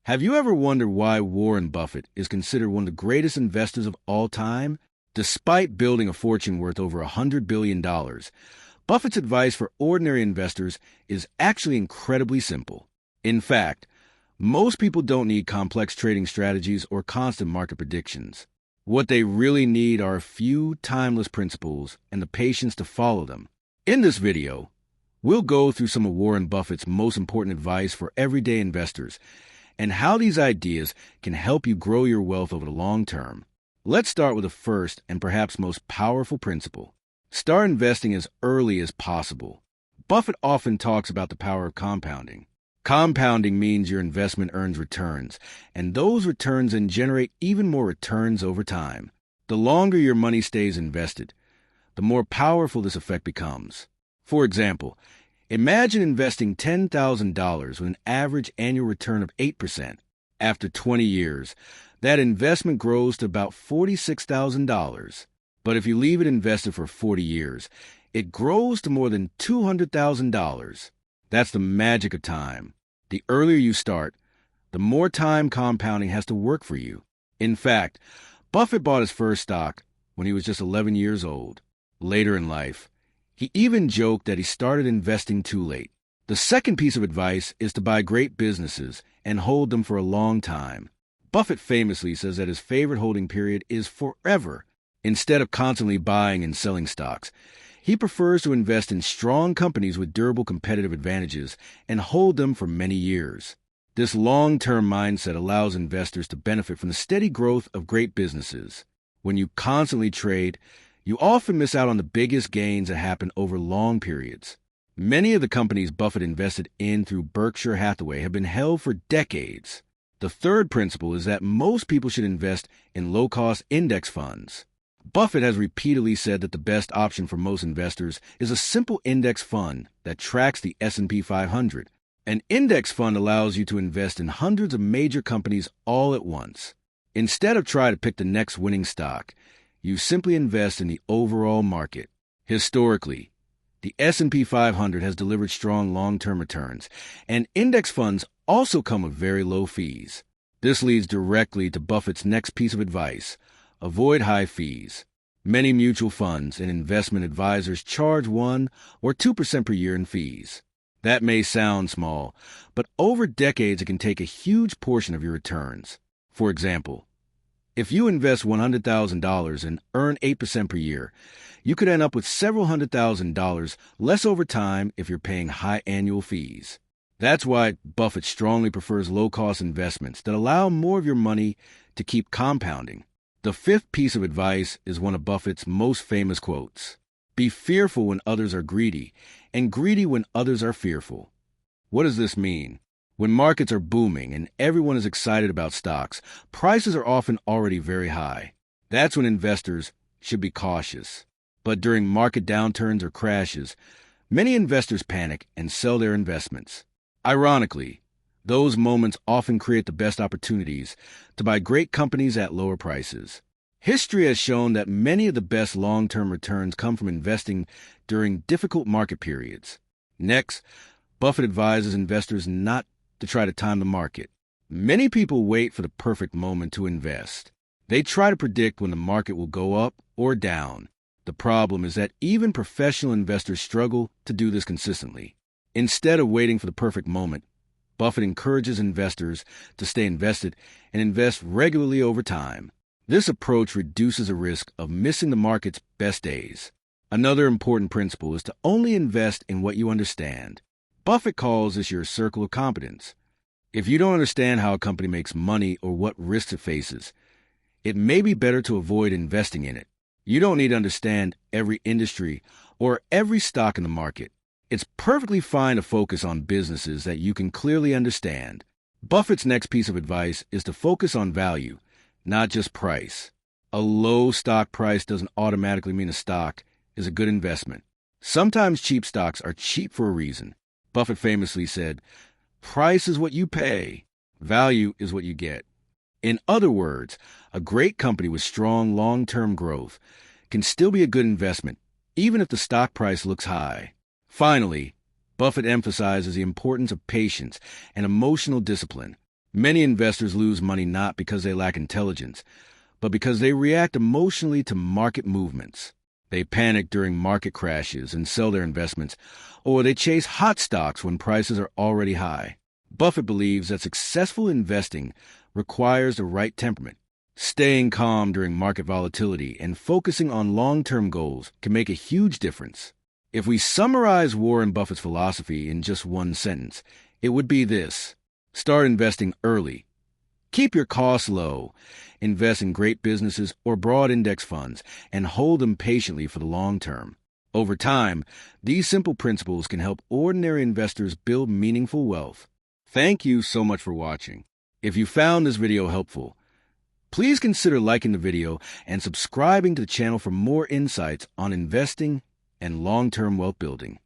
Have you ever wondered why Warren Buffett is considered one of the greatest investors of all time? Despite building a fortune worth over $100 billion, Buffett's advice for ordinary investors is actually incredibly simple. In fact, most people don't need complex trading strategies or constant market predictions. What they really need are a few timeless principles and the patience to follow them. In this video, we'll go through some of Warren Buffett's most important advice for everyday investors and how these ideas can help you grow your wealth over the long term. Let's start with the first and perhaps most powerful principle. Start investing as early as possible. Buffett often talks about the power of compounding. Compounding means your investment earns returns, and those returns then generate even more returns over time. The longer your money stays invested, the more powerful this effect becomes. For example, imagine investing $10,000 with an average annual return of 8%. After 20 years, that investment grows to about $46,000. But if you leave it invested for 40 years, it grows to more than $200,000. That's the magic of time. The earlier you start, the more time compounding has to work for you. In fact, Buffett bought his first stock when he was just 11 years old. Later in life, he even joked that he started investing too late. The second piece of advice is to buy great businesses and hold them for a long time. Buffett famously says that his favorite holding period is forever. Instead of constantly buying and selling stocks, he prefers to invest in strong companies with durable competitive advantages and hold them for many years. This long-term mindset allows investors to benefit from the steady growth of great businesses. When you constantly trade, you often miss out on the biggest gains that happen over long periods. Many of the companies Buffett invested in through Berkshire Hathaway have been held for decades. The third principle is that most people should invest in low-cost index funds. Buffett has repeatedly said that the best option for most investors is a simple index fund that tracks the S&P 500. An index fund allows you to invest in hundreds of major companies all at once. Instead of trying to pick the next winning stock, you simply invest in the overall market. Historically, the S&P 500 has delivered strong long-term returns, and index funds also come with very low fees. This leads directly to Buffett's next piece of advice. Avoid high fees. Many mutual funds and investment advisors charge 1 or 2% per year in fees. That may sound small, but over decades it can take a huge portion of your returns. For example, if you invest $100,000 and earn 8% per year, you could end up with several $100,000 less over time if you're paying high annual fees. That's why Buffett strongly prefers low-cost investments that allow more of your money to keep compounding. The fifth piece of advice is one of Buffett's most famous quotes. Be fearful when others are greedy, and greedy when others are fearful. What does this mean? When markets are booming and everyone is excited about stocks, prices are often already very high. That's when investors should be cautious. But during market downturns or crashes, many investors panic and sell their investments. Ironically, those moments often create the best opportunities to buy great companies at lower prices. History has shown that many of the best long-term returns come from investing during difficult market periods. Next, Buffett advises investors not to try to time the market. Many people wait for the perfect moment to invest. They try to predict when the market will go up or down. The problem is that even professional investors struggle to do this consistently. Instead of waiting for the perfect moment, Buffett encourages investors to stay invested and invest regularly over time. This approach reduces the risk of missing the market's best days. Another important principle is to only invest in what you understand. Buffett calls this your circle of competence. If you don't understand how a company makes money or what risks it faces, it may be better to avoid investing in it. You don't need to understand every industry or every stock in the market. It's perfectly fine to focus on businesses that you can clearly understand. Buffett's next piece of advice is to focus on value, not just price. A low stock price doesn't automatically mean a stock is a good investment. Sometimes cheap stocks are cheap for a reason. Buffett famously said, "Price is what you pay. Value is what you get." In other words, a great company with strong long-term growth can still be a good investment, even if the stock price looks high. Finally, Buffett emphasizes the importance of patience and emotional discipline. Many investors lose money not because they lack intelligence, but because they react emotionally to market movements. They panic during market crashes and sell their investments, or they chase hot stocks when prices are already high. Buffett believes that successful investing requires the right temperament. Staying calm during market volatility and focusing on long-term goals can make a huge difference. If we summarize Warren Buffett's philosophy in just one sentence, it would be this: start investing early. Keep your costs low. Invest in great businesses or broad index funds and hold them patiently for the long term. Over time, these simple principles can help ordinary investors build meaningful wealth. Thank you so much for watching. If you found this video helpful, please consider liking the video and subscribing to the channel for more insights on investing and long-term wealth building.